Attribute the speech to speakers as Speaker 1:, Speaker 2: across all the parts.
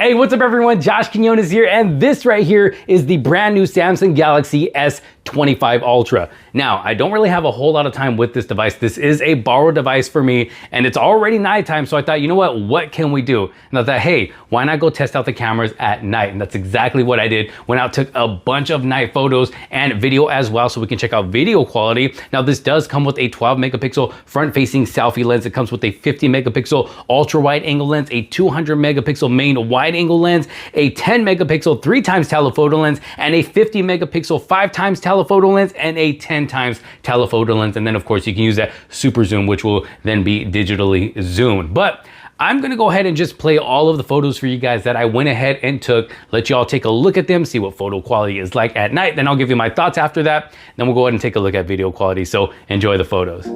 Speaker 1: Hey, what's up everyone? Josh Quinones here, and this right here is the brand new Samsung Galaxy S25 Ultra. Now, I don't really have a whole lot of time with this device. This is a borrowed device for me, and it's already nighttime, so I thought, you know what can we do? And I thought, hey, why not go test out the cameras at night? And that's exactly what I did. Went out, took a bunch of night photos and video as well, so we can check out video quality. Now, this does come with a 12 megapixel front-facing selfie lens. It comes with a 50 megapixel ultra-wide angle lens, a 200 megapixel main wide angle lens, a 10 megapixel 3x telephoto lens, and a 50 megapixel 5x telephoto lens, and a 10x telephoto lens. And then of course you can use that super zoom, which will then be digitally zoomed. But I'm gonna go ahead and just play all of the photos for you guys that I went ahead and took, let y'all take a look at them, see what photo quality is like at night. Then I'll give you my thoughts after that. Then we'll go ahead and take a look at video quality. So enjoy the photos.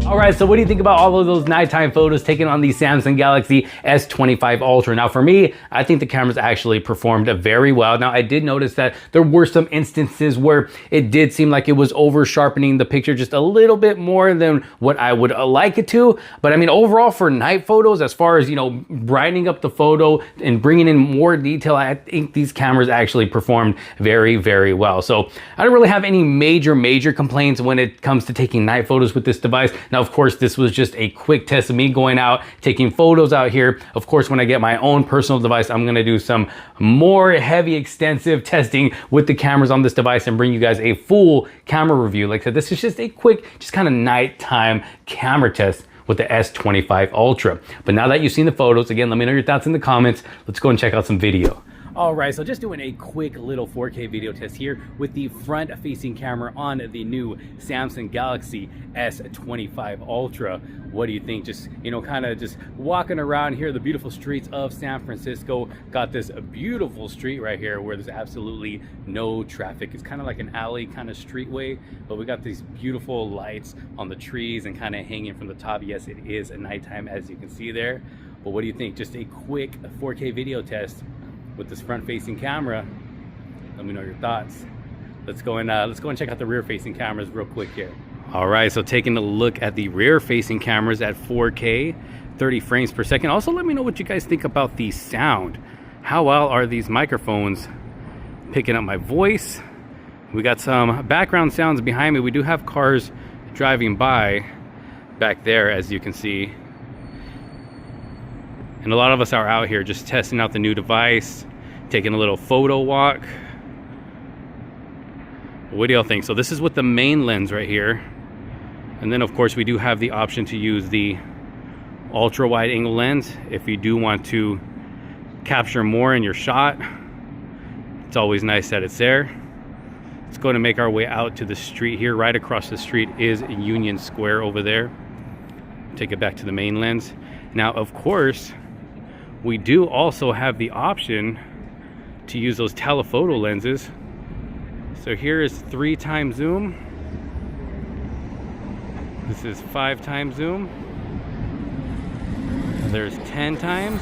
Speaker 1: All right, so what do you think about all of those nighttime photos taken on the Samsung Galaxy S25 Ultra? Now for me, I think the cameras actually performed very well. Now I did notice that there were some instances where it did seem like it was over sharpening the picture just a little bit more than what I would like it to. But I mean, overall for night photos, as far as, you know, brightening up the photo and bringing in more detail, I think these cameras actually performed very, very well. So I don't really have any major complaints when it comes to taking night photos with this device. Now, of course, this was just a quick test of me going out, taking photos out here. Of course, when I get my own personal device, I'm gonna do some more heavy, extensive testing with the cameras on this device and bring you guys a full camera review. Like I said, this is just a quick, just kind of nighttime camera test with the S25 Ultra. But now that you've seen the photos, again, let me know your thoughts in the comments. Let's go and check out some video. All right, so just doing a quick little 4K video test here with the front-facing camera on the new Samsung Galaxy S25 Ultra. What do you think? Just, you know, kind of just walking around here, the beautiful streets of San Francisco. Got this beautiful street right here where there's absolutely no traffic. It's kind of like an alley kind of streetway, but we got these beautiful lights on the trees and kind of hanging from the top. Yes, it is at nighttime, as you can see there. But what do you think? Just a quick 4K video test with this front-facing camera. Let me know your thoughts. Let's go and check out the rear-facing cameras real quick here. All right, so taking a look at the rear-facing cameras at 4K, 30 frames per second. Also, let me know what you guys think about the sound. How well are these microphones picking up my voice? We got some background sounds behind me. We do have cars driving by back there, as you can see. And a lot of us are out here just testing out the new device, taking a little photo walk. What do y'all think? So this is with the main lens right here. And then of course we do have the option to use the ultra wide angle lens if you do want to capture more in your shot. It's always nice that it's there. Let's go and make our way out to the street here. Right across the street is Union Square over there. Take it back to the main lens. Now, of course, we do also have the option to use those telephoto lenses. So here is 3x zoom. This is 5x zoom. There's 10 times.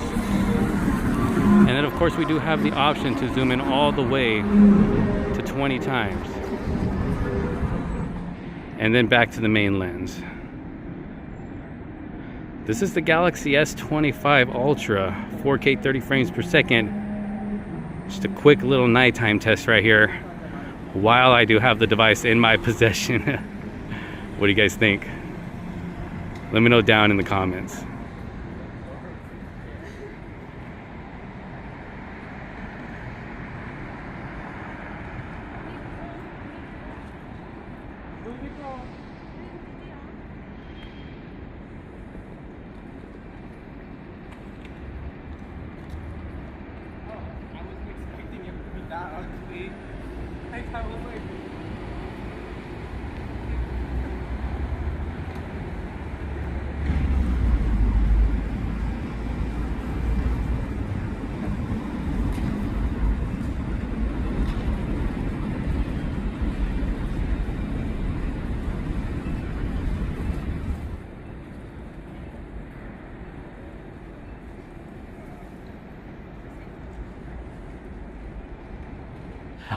Speaker 1: of course, we do have the option to zoom in all the way to 20 times. And then back to the main lens. This is the Galaxy S25 Ultra, 4K 30 frames per second. Just a quick little nighttime test right here while I do have the device in my possession. What do you guys think? Let me know down in the comments.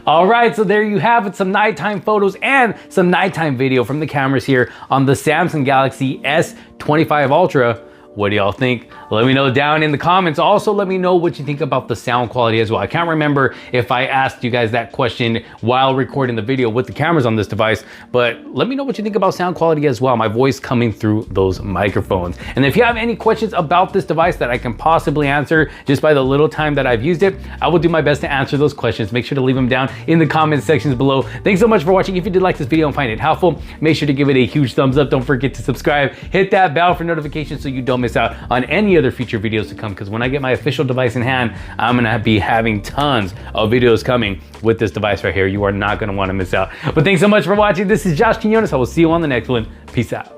Speaker 1: All right, so there you have it, some nighttime photos and some nighttime video from the cameras here on the Samsung Galaxy S25 Ultra. What do y'all think? Let me know down in the comments. Also, let me know what you think about the sound quality as well. I can't remember if I asked you guys that question while recording the video with the cameras on this device, but let me know what you think about sound quality as well. My voice coming through those microphones. And if you have any questions about this device that I can possibly answer just by the little time that I've used it, I will do my best to answer those questions. Make sure to leave them down in the comment sections below. Thanks so much for watching. If you did like this video and find it helpful, make sure to give it a huge thumbs up. Don't forget to subscribe. Hit that bell for notifications so you don't miss out on any other future videos to come, because when I get my official device in hand, I'm gonna be having tons of videos coming with this device right here. You are not gonna wanna miss out. But thanks so much for watching. This is Josh Quinones. I will see you on the next one. Peace out.